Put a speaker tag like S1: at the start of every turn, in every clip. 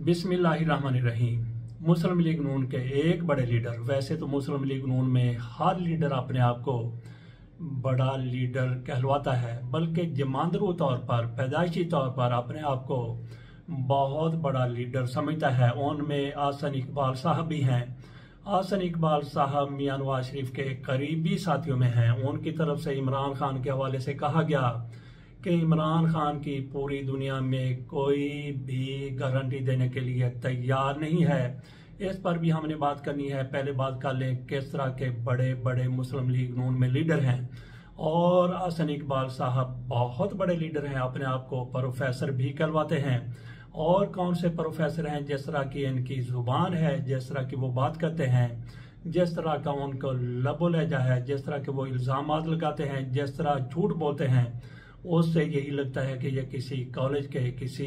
S1: बिस्मिल्लाहिर्रहमानिर्रहीम। मुस्लिम लीग नून के एक बड़े लीडर, वैसे तो मुस्लिम लीग नून में हर लीडर अपने आप को बड़ा लीडर कहलवाता है, बल्कि जमानदरू तौर पर, पैदाइशी तौर पर अपने आप को बहुत बड़ा लीडर समझता है। उनमें आसन इकबाल साहब भी हैं। आसन इकबाल साहब मियां नवाज शरीफ के करीबी साथियों में हैं। उनकी तरफ से इमरान खान के हवाले से कहा गया कि इमरान खान की पूरी दुनिया में कोई भी गारंटी देने के लिए तैयार नहीं है। इस पर भी हमने बात करनी है। पहले बात कर लें किस तरह के बड़े बड़े मुस्लिम लीग नून में लीडर हैं, और आसन इकबाल साहब बहुत बड़े लीडर हैं, अपने आप को प्रोफेसर भी कहलवाते हैं। और कौन से प्रोफेसर हैं? जिस तरह की इनकी जुबान है, जिस तरह की वो बात करते हैं, जिस तरह का उनको लबो लहजा है, जिस तरह के वो इल्जामात लगाते हैं, जिस तरह झूठ बोलते हैं, उससे यही लगता है कि ये किसी कॉलेज के, किसी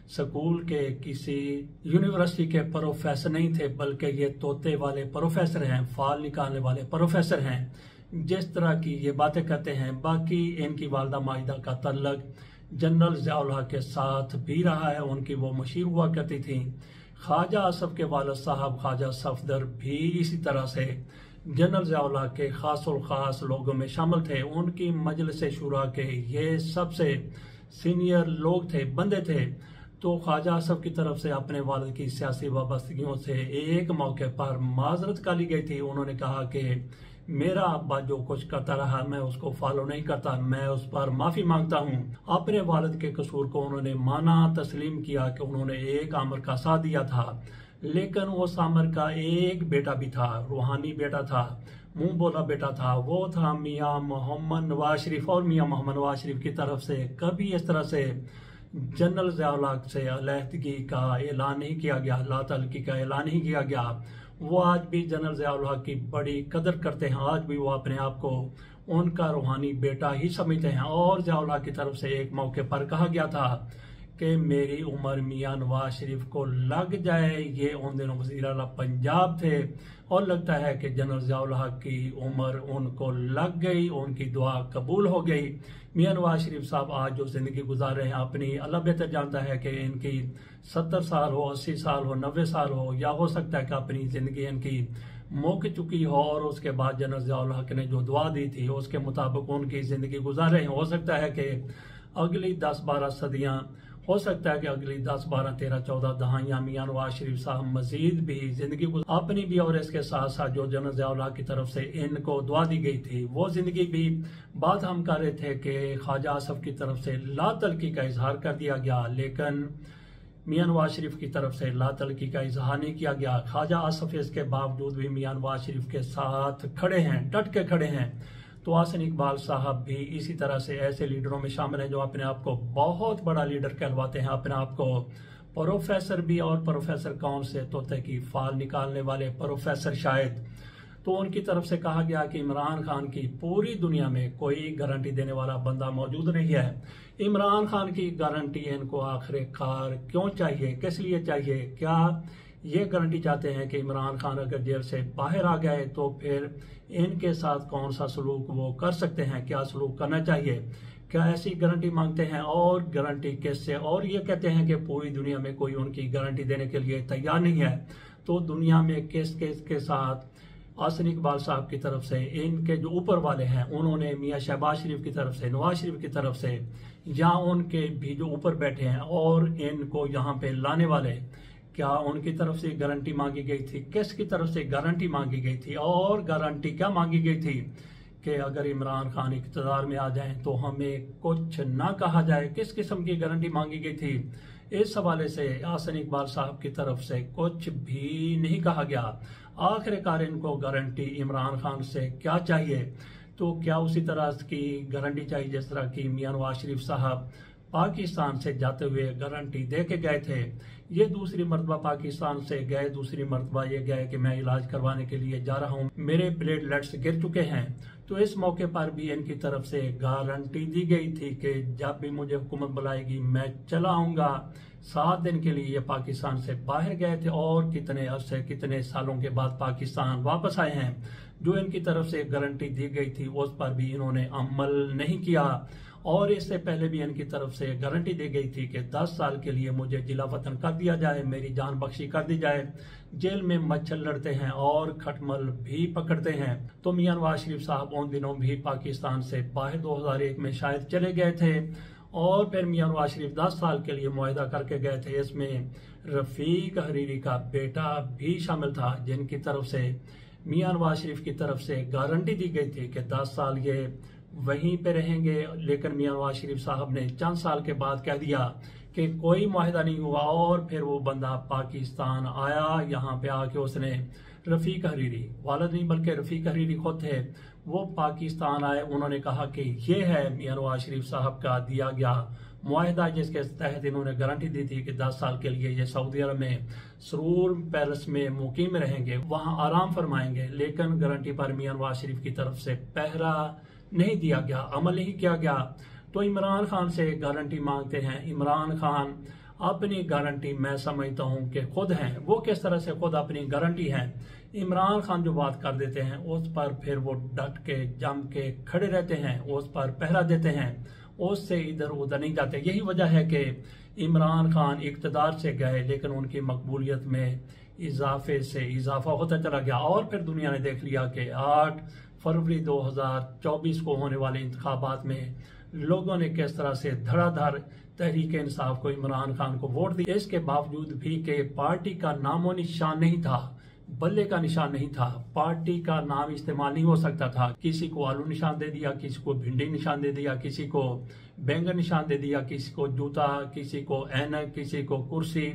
S1: स्कूल के, किसी यूनिवर्सिटी के प्रोफेसर नहीं थे, बल्कि ये तोते वाले प्रोफेसर हैं, फाल निकालने वाले प्रोफेसर हैं। जिस तरह की ये बातें करते हैं। बाकी इनकी वालदा माहिदा का तल्लक जनरल ज़िया-उल हक के साथ भी रहा है। उनकी वो मशीर हुआ करती थी। ख्वाजा आसफ के वालिद साहब ख्वाजा सफदर भी इसी तरह से जनरल ज़िया-उल हक के खासुल खास लोगों में शामिल थे। उनकी मजलिस शुरा के ये सबसे सीनियर लोग थे, बंदे थे। तो ख्वाजा आसफ की तरफ से अपने वालिद की सियासी वाबस्तगियों से एक मौके पर माजरत कर ली गई थी। उन्होंने कहा कि मेरा अब्बा जो कुछ करता रहा मैं उसको फॉलो नहीं करता, मैं उस पर माफी मांगता हूँ। अपने वालिद के कसूर को उन्होंने माना, तस्लीम किया कि उन्होंने एक आमिर का साथ दिया था, लेकिन उस आमिर का एक बेटा भी था, रूहानी बेटा था, मुंह बोला बेटा था। वो था मियां मोहम्मद नवाज शरीफ। और मियां मोहम्मद नवाज शरीफ की तरफ से कभी इस तरह से जनरल ज़िया-उल हक से अलहदगी का ऐलान नहीं किया गया, ला तल्की का ऐलान नहीं किया गया। वो आज भी जनरल ज़िया-उल हक की बड़ी कदर करते हैं। आज भी वो अपने आप को उनका रूहानी बेटा ही समझते हैं। और ज़िया-उल हक की तरफ से एक मौके पर कहा गया था कि मेरी उम्र मियां नवाज शरीफ को लग जाए। ये उन दिनों वज़ीर आला पंजाब थे, और लगता है कि जनरल ज़िया-उल हक की उम्र उनको लग गई, उनकी दुआ कबूल हो गई। मियां नवाज शरीफ साहब आज जो जिंदगी गुजार रहे हैं अपनी, अल्लाह बेहतर जानता है कि इनकी 70 साल हो, 80 साल हो, 90 साल हो, या हो सकता है कि अपनी जिंदगी इनकी मुक चुकी हो, और उसके बाद जनरल ज़िया-उल हक ने जो दुआ दी थी उसके मुताबिक उनकी जिंदगी गुजार रहे हैं। हो सकता है कि अगली 10-12 सदियां, हो सकता है कि अगली 10-12-13-14 दहाइयां मियां नवाज शरीफ साहब मजीद भी जिंदगी अपनी भी, और इसके साथ साथ जो जनरल ज़िया-उल हक की तरफ से इनको दुआ दी गई थी वो जिंदगी भी। बात हम कर रहे थे कि ख्वाजा आसफ की तरफ से ला तल्की का इजहार कर दिया गया, लेकिन मियां नवाज शरीफ की तरफ से ला तल्की का इजहार नहीं किया गया। ख्वाजा आसफ इसके बावजूद भी मियां नवाज शरीफ के साथ खड़े हैं, डट के खड़े हैं। तो आसन इकबाल साहब भी इसी तरह से ऐसे लीडरों में शामिल हैं जो अपने आप को बहुत बड़ा लीडर कहलवाते हैं, अपने आप को प्रोफेसर भी। और प्रोफेसर कौन से? तोते की फाल निकालने वाले प्रोफेसर शायद। तो उनकी तरफ से कहा गया कि इमरान खान की पूरी दुनिया में कोई गारंटी देने वाला बंदा मौजूद नहीं है। इमरान खान की गारंटी इनको आखिरकार क्यों चाहिए, किस लिए चाहिए? क्या ये गारंटी चाहते हैं कि इमरान खान अगर जेल से बाहर आ गए तो फिर इनके साथ कौन सा सलूक वो कर सकते हैं, क्या सलूक करना चाहिए? क्या ऐसी गारंटी मांगते हैं? और गारंटी किससे? और ये कहते हैं कि पूरी दुनिया में कोई उनकी गारंटी देने के लिए तैयार नहीं है। तो दुनिया में किस किस के साथ? आसन इकबाल साहब की तरफ से इनके जो ऊपर वाले हैं उन्होंने मियां शहबाज शरीफ की तरफ से, नवाज शरीफ की तरफ से, या उनके भी जो ऊपर बैठे हैं और इनको यहाँ पे लाने वाले, क्या उनकी तरफ से गारंटी मांगी गई थी? किसकी तरफ से गारंटी मांगी गई थी? और गारंटी क्या मांगी गई थी कि अगर इमरान खान इक़्तिदार में आ जाएं तो हमें कुछ ना कहा जाए? किस किस्म की गारंटी मांगी गई थी? इस हवाले से आसन इकबाल साहब की तरफ से कुछ भी नहीं कहा गया। आखिरकार इनको गारंटी इमरान खान से क्या चाहिए? तो क्या उसी तरह की गारंटी चाहिए जिस तरह की मियां नवाज शरीफ साहब पाकिस्तान से जाते हुए गारंटी दे के गए थे? ये दूसरी मरतबा पाकिस्तान से गए, दूसरी मरतबा ये गए कि मैं इलाज करवाने के लिए जा रहा हूँ, मेरे प्लेटलेट्स गिर चुके हैं। तो इस मौके पर भी इनकी तरफ से गारंटी दी गई थी कि जब भी मुझे हुकूमत बुलाएगी मैं चला आऊंगा। 7 दिन के लिए ये पाकिस्तान से बाहर गए थे, और कितने अरसे, कितने सालों के बाद पाकिस्तान वापस आए हैं। जो इनकी तरफ से गारंटी दी गई थी उस पर भी इन्होंने अमल नहीं किया। और इससे पहले भी इनकी तरफ से गारंटी दी गई थी कि 10 साल के लिए मुझे जिला वतन कर दिया जाए, मेरी जान बख्शी कर दी जाए। जेल में मच्छर लड़ते हैं और खटमल भी पकड़ते हैं। तो मियां नवाज शरीफ साहब उन दिनों भी पाकिस्तान से बाहर 2001 में शायद चले गए थे और फिर मियां नवाज शरीफ 10 साल के लिए मुआहदा करके गए थे। इसमें रफीक हरीरी का बेटा भी शामिल था, जिनकी तरफ से मियां नवाज शरीफ की तरफ से गारंटी दी गई थी कि 10 साल ये वहीं पे रहेंगे। लेकिन मियां नवाज शरीफ साहब ने चंद साल के बाद कह दिया कि कोई मुआहदा नहीं हुआ और फिर वो बंदा पाकिस्तान आया। यहाँ पे आके उसने रफीक हरीरी, वालिद नहीं बल्कि रफीक हरीरी खुद थे, वो पाकिस्तान आए। उन्होंने कहा कि ये है मियां नवाज शरीफ साहब का दिया गया मुआहदा, जिसके तहत इन्होंने गारंटी दी थी कि 10 साल के लिए ये सऊदी अरब में सरूर पैलेस में मुकीम रहेंगे, वहां आराम फरमाएंगे। लेकिन गारंटी पर मियां नवाज शरीफ की तरफ से पहरा नहीं दिया गया, अमल नहीं किया गया। तो इमरान खान से गारंटी मांगते हैं। इमरान खान अपनी गारंटी मैं समझता हूं कि खुद हैं। वो किस तरह से खुद अपनी गारंटी हैं। इमरान खान जो बात कर देते हैं उस पर फिर वो डट के जम के खड़े रहते हैं, उस पर पहरा देते हैं, उससे इधर उधर नहीं जाते। यही वजह है कि इमरान खान इक़्तिदार से गए लेकिन उनकी मकबूलियत में इजाफे से इजाफा होता चला गया। और फिर दुनिया ने देख लिया कि 8 फरवरी 2024 को होने वाले इंतखाबात में लोगों ने किस तरह से धड़ाधड़ तहरीक इंसाफ को, इमरान खान को वोट दिया। इसके बावजूद भी कि पार्टी का नामो निशान नहीं था, बल्ले का निशान नहीं था, पार्टी का नाम इस्तेमाल नहीं हो सकता था। किसी को आलू निशान दे दिया, किसी को भिंडी निशान दे दिया, किसी को बैंगन निशान दे दिया, किसी को जूता, किसी को ऐनक, किसी को कुर्सी,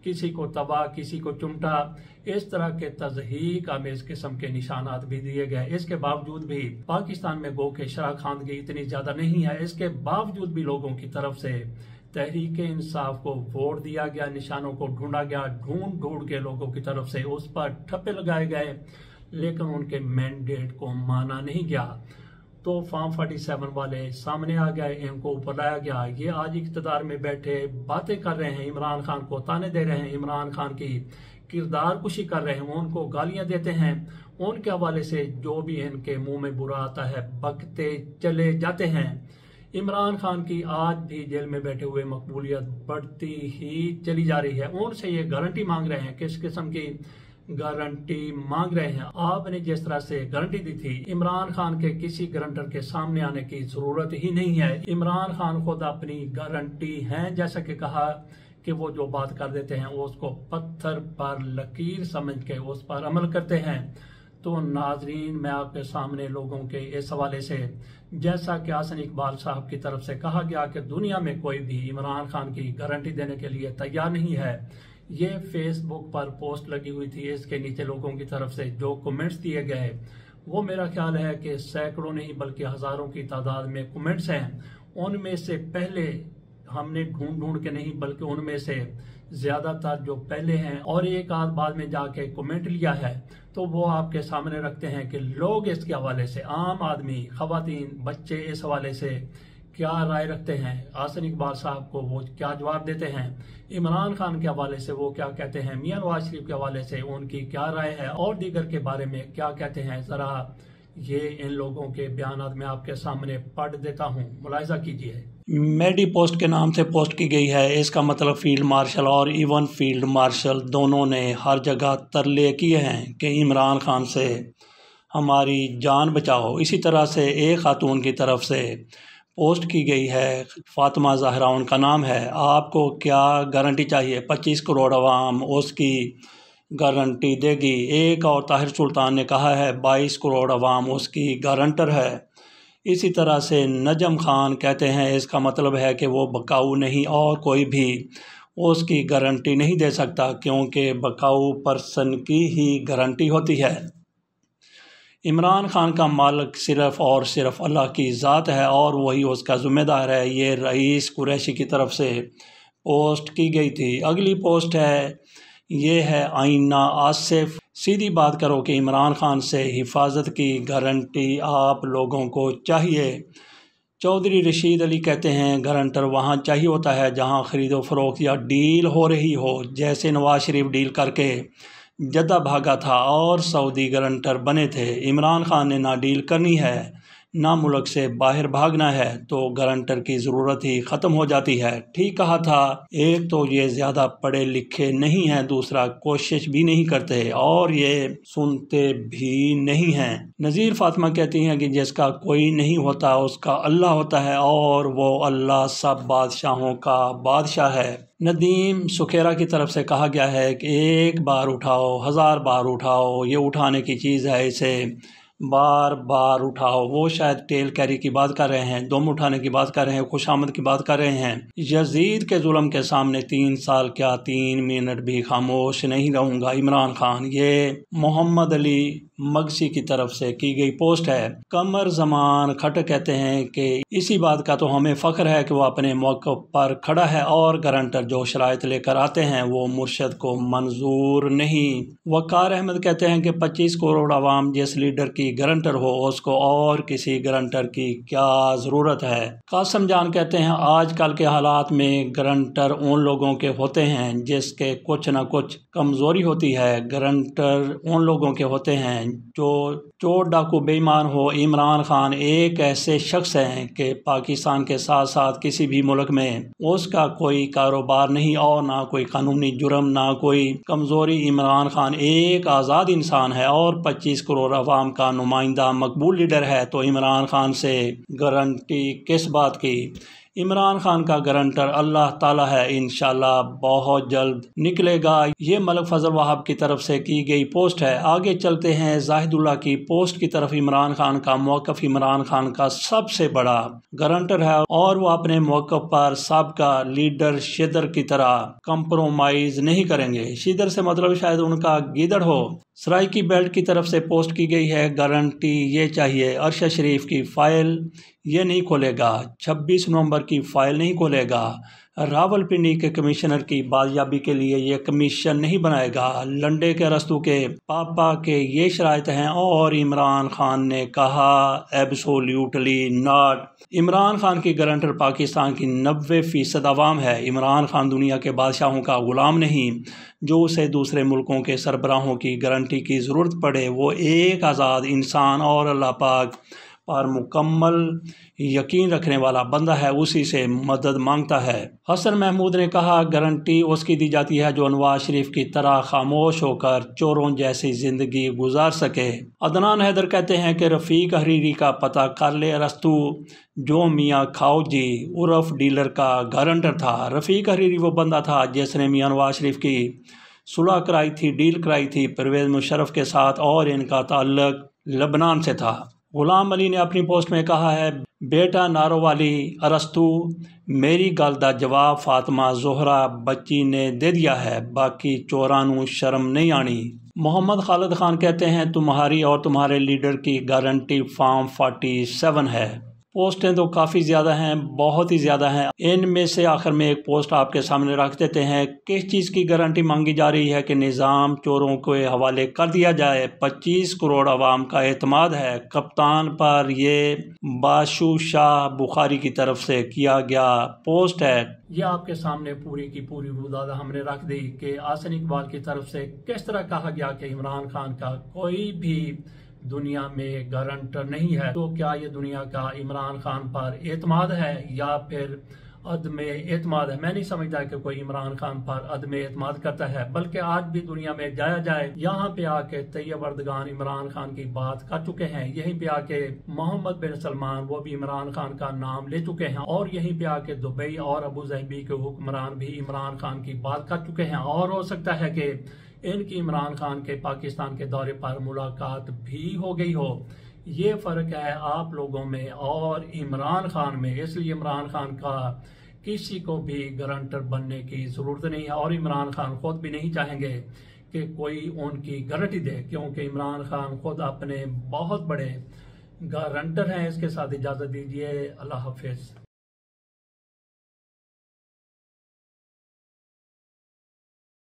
S1: किसी को तवा, किसी को चिमटा। इस तरह के तज़हीक आमेज किस्म के निशानात भी दिए गए। इसके बावजूद भी पाकिस्तान में गो के शराखानगी इतनी ज्यादा नहीं है, इसके बावजूद भी लोगों की तरफ से तहरीक इंसाफ को वोट दिया गया, निशानों को ढूंढा गया, ढूंढ के लोगों की तरफ से उस पर ठप्पे लगाए गए, लेकिन उनके मैंडेट को माना नहीं गया। तो फॉर्म 47 वाले सामने आ गए, इनको ऊपर लाया गया। ये आज इक़्तिदार में बैठे बातें कर रहे हैं, इमरान खान को ताने दे रहे हैं, इमरान खान की किरदार कुशी कर रहे हैं, उनको गालियां देते हैं। उनके हवाले से जो भी इनके मुंह में बुरा आता है बकते चले जाते हैं। इमरान खान की आज भी जेल में बैठे हुए मकबूलियत बढ़ती ही चली जा रही है। उनसे ये गारंटी मांग रहे हैं। किस किस्म की गारंटी मांग रहे हैं? आपने जिस तरह से गारंटी दी थी, इमरान खान के किसी गारंटर के सामने आने की जरूरत ही नहीं है। इमरान खान खुद अपनी गारंटी हैं। जैसा कि कहा कि वो जो बात कर देते हैं वो उसको पत्थर पर लकीर समझ के उस पर अमल करते हैं। तो नाजरीन, मैं आपके सामने लोगों के इस हवाले से, जैसा कि हसन इकबाल साहब की तरफ से कहा गया कि दुनिया में कोई भी इमरान खान की गारंटी देने के लिए तैयार नहीं है। ये फेसबुक पर पोस्ट लगी हुई थी, इसके नीचे लोगों की तरफ से जो कमेंट्स दिए गए वो मेरा ख्याल है कि सैकड़ों नहीं बल्कि हजारों की तादाद में कमेंट्स हैं। उनमें से पहले हमने ढूंढ के नहीं बल्कि उनमें से ज्यादातर जो पहले हैं और एक आध बाद में जाके कमेंट लिया है, तो वो आपके सामने रखते हैं कि लोग इसके हवाले से, आम आदमी, खवातीन, बच्चे इस हवाले से क्या राय रखते हैं। हसन इकबाल साहब को वो क्या जवाब देते हैं, इमरान खान के हवाले से वो क्या कहते हैं, मियां नवाज शरीफ के हवाले से उनकी क्या राय है और दीगर के बारे में क्या कहते हैं। जरा ये इन लोगों के बयान मैं आपके सामने पढ़ देता हूँ, मुलाहिजा कीजिए। मेडी पोस्ट के नाम से पोस्ट की गई है। इसका मतलब फील्ड मार्शल और इवन फील्ड मार्शल दोनों ने हर जगह तरले किए हैं कि इमरान खान से हमारी जान बचाओ। इसी तरह से एक खातून की तरफ से पोस्ट की गई है, फातिमा ज़हरा उनका नाम है। आपको क्या गारंटी चाहिए? 25 करोड़ अवाम उसकी गारंटी देगी। एक और ताहिर सुल्तान ने कहा है 22 करोड़ अवाम उसकी गारंटर है। इसी तरह से नजम खान कहते हैं इसका मतलब है कि वो बकाऊ नहीं और कोई भी उसकी गारंटी नहीं दे सकता, क्योंकि बकाऊ पर्सन की ही गारंटी होती है। इमरान खान का मालिक सिर्फ़ और सिर्फ अल्लाह की ज़ात है और वही उसका ज़िम्मेदार है। ये रईस कुरैशी की तरफ से पोस्ट की गई थी। अगली पोस्ट है, ये है आइना आसिफ। सीधी बात करो कि इमरान खान से हिफाजत की गारंटी आप लोगों को चाहिए। चौधरी रशीद अली कहते हैं गारंटर वहाँ चाहिए होता है जहाँ ख़रीदो फ़रोख्त या डील हो रही हो। जैसे नवाज शरीफ डील करके जद्दा भागा था और सऊदी गारंटर बने थे। इमरान खान ने ना डील करनी है ना मुल्क से बाहर भागना है तो गारंटर की ज़रूरत ही ख़त्म हो जाती है। ठीक कहा था। एक तो ये ज़्यादा पढ़े लिखे नहीं हैं, दूसरा कोशिश भी नहीं करते और ये सुनते भी नहीं हैं। नज़ीर फातिमा कहती हैं कि जिसका कोई नहीं होता उसका अल्लाह होता है और वो अल्लाह सब बादशाहों का बादशाह है। नदीम सुखेरा की तरफ से कहा गया है कि एक बार उठाओ 1000 बार उठाओ, ये उठाने की चीज़ है, इसे बार बार उठाओ। वो शायद टेल कैरी की बात कर रहे हैं, दुम उठाने की बात कर रहे हैं, खुशामद की बात कर रहे हैं। यजीद के जुल्म के सामने 3 साल क्या 3 मिनट भी खामोश नहीं रहूंगा। इमरान खान, ये मोहम्मद अली मगसी की तरफ से की गई पोस्ट है। कमर जमान खट कहते हैं कि इसी बात का तो हमें फ़ख्र है कि वो अपने मौक़िफ़ पर खड़ा है और गारंटर जो शराइत लेकर आते हैं वो मुर्शद को मंजूर नहीं। वक़ार अहमद कहते हैं कि 25 करोड़ आवाम जिस लीडर की गारंटर हो उसको और किसी गारंटर की क्या ज़रूरत है। कासम जान कहते हैं आजकल के हालात में गारंटर उन लोगों के होते हैं जिसके कुछ ना कुछ कमज़ोरी होती है। गारंटर उन लोगों के होते हैं जो चोर डाकू बेईमान हो। इमरान खान एक ऐसे शख्स हैं कि पाकिस्तान के साथ साथ किसी भी मुल्क में उसका कोई कारोबार नहीं और ना कोई कानूनी जुर्म, ना कोई कमज़ोरी। इमरान खान एक आज़ाद इंसान है और 25 करोड़ अवाम का नुमाइंदा मकबूल लीडर है, तो इमरान खान से गारंटी किस बात की। इमरान खान का गारंटर अल्लाह ताला है, इंशाल्लाह बहुत जल्द निकलेगा। ये मलिक फजल वहाब की तरफ से की गई पोस्ट है। आगे चलते हैं जाहिदुल्लाह की पोस्ट की तरफ। इमरान खान का मौक़िफ़ इमरान खान का सबसे बड़ा गारंटर है और वो अपने मौक़िफ़ पर सबका लीडर शिदर की तरह कंप्रोमाइज़ नहीं करेंगे। शिदर से मतलब शायद उनका गीदड़ हो। सराय की बेल्ट की तरफ से पोस्ट की गई है। गारंटी ये चाहिए, अरशद शरीफ की फ़ाइल ये नहीं खोलेगा, 26 नवंबर की फ़ाइल नहीं खोलेगा, रावलपिंडी के कमिश्नर की बाजियाबी के लिए ये कमीशन नहीं बनाएगा, लंडे के अरस्तू के पापा के ये शराइत हैं और इमरान खान ने कहा एब्सोल्यूटली नॉट। इमरान खान की गारंटर पाकिस्तान की 90% आवाम है। इमरान खान दुनिया के बादशाहों का ग़ुलाम नहीं जो उसे दूसरे मुल्कों के सरबराहों की गारंटी की ज़रूरत पड़े। वो एक आज़ाद इंसान और अल्लाह पाक पर मुकम्मल यकीन रखने वाला बंदा है, उसी से मदद मांगता है। हसन महमूद ने कहा गारंटी उसकी दी जाती है जो नवाज शरीफ की तरह खामोश होकर चोरों जैसी ज़िंदगी गुजार सके। अदनान हैदर कहते हैं कि रफ़ीक हरीरी का पता कर ले। अरस्तु जो मियाँ खाओजी उर्फ डीलर का गारंटर था। रफ़ीक हरीरी वो बंदा था जिसने मियाँ नवाज शरीफ की सुलह कराई थी, डील कराई थी परवेज़ मुशर्रफ के साथ और इनका ताल्लुक लबनान से था। गुलाम अली ने अपनी पोस्ट में कहा है बेटा नारोवाली अरस्तु मेरी गल दा जवाब फातिमा ज़ोहरा बच्ची ने दे दिया है, बाकी चोरां नूं शर्म नहीं आनी। मोहम्मद खालिद खान कहते हैं तुम्हारी और तुम्हारे लीडर की गारंटी फॉर्म 47 है। पोस्टें तो काफ़ी ज़्यादा हैं, बहुत ही ज़्यादा हैं। इनमें से आखिर में एक पोस्ट आपके सामने रख देते हैं। किस चीज़ की गारंटी मांगी जा रही है कि निज़ाम चोरों के हवाले कर दिया जाए। 25 करोड़ आवाम का एतमाद है कप्तान पर। ये बाशु शाह बुखारी की तरफ से किया गया पोस्ट है। यह आपके सामने पूरी की पूरी वदाहत हमने रख दी कि आसन इकबाल की तरफ से किस तरह कहा गया कि इमरान खान का कोई भी दुनिया में गारंटर नहीं है। तो क्या ये दुनिया का इमरान खान पर एतमाद है या फिर अदम एतमाद है? मैं नहीं समझता कि कोई इमरान खान पर अदम एतमाद करता है, बल्कि आज भी दुनिया में जाया जाए यहाँ पे आके तैयब अर्दगान इमरान खान की बात कर चुके हैं। यहीं पे आके मोहम्मद बिन सलमान वो भी इमरान खान का नाम ले चुके हैं और यहीं पे आके दुबई और अबू ज़हबी के हुक्मरान भी इमरान खान की बात कर चुके हैं। और हो सकता है कि इनकी इमरान खान के पाकिस्तान के दौरे पर मुलाकात भी हो गई हो। ये फ़र्क है आप लोगों में और इमरान खान में। इसलिए इमरान खान का किसी को भी गारंटर बनने की ज़रूरत नहीं है और इमरान खान खुद भी नहीं चाहेंगे कि कोई उनकी गारंटी दे, क्योंकि इमरान खान खुद अपने बहुत बड़े गारंटर हैं। इसके साथ इजाज़त दीजिए। अल्लाह हाफिज़।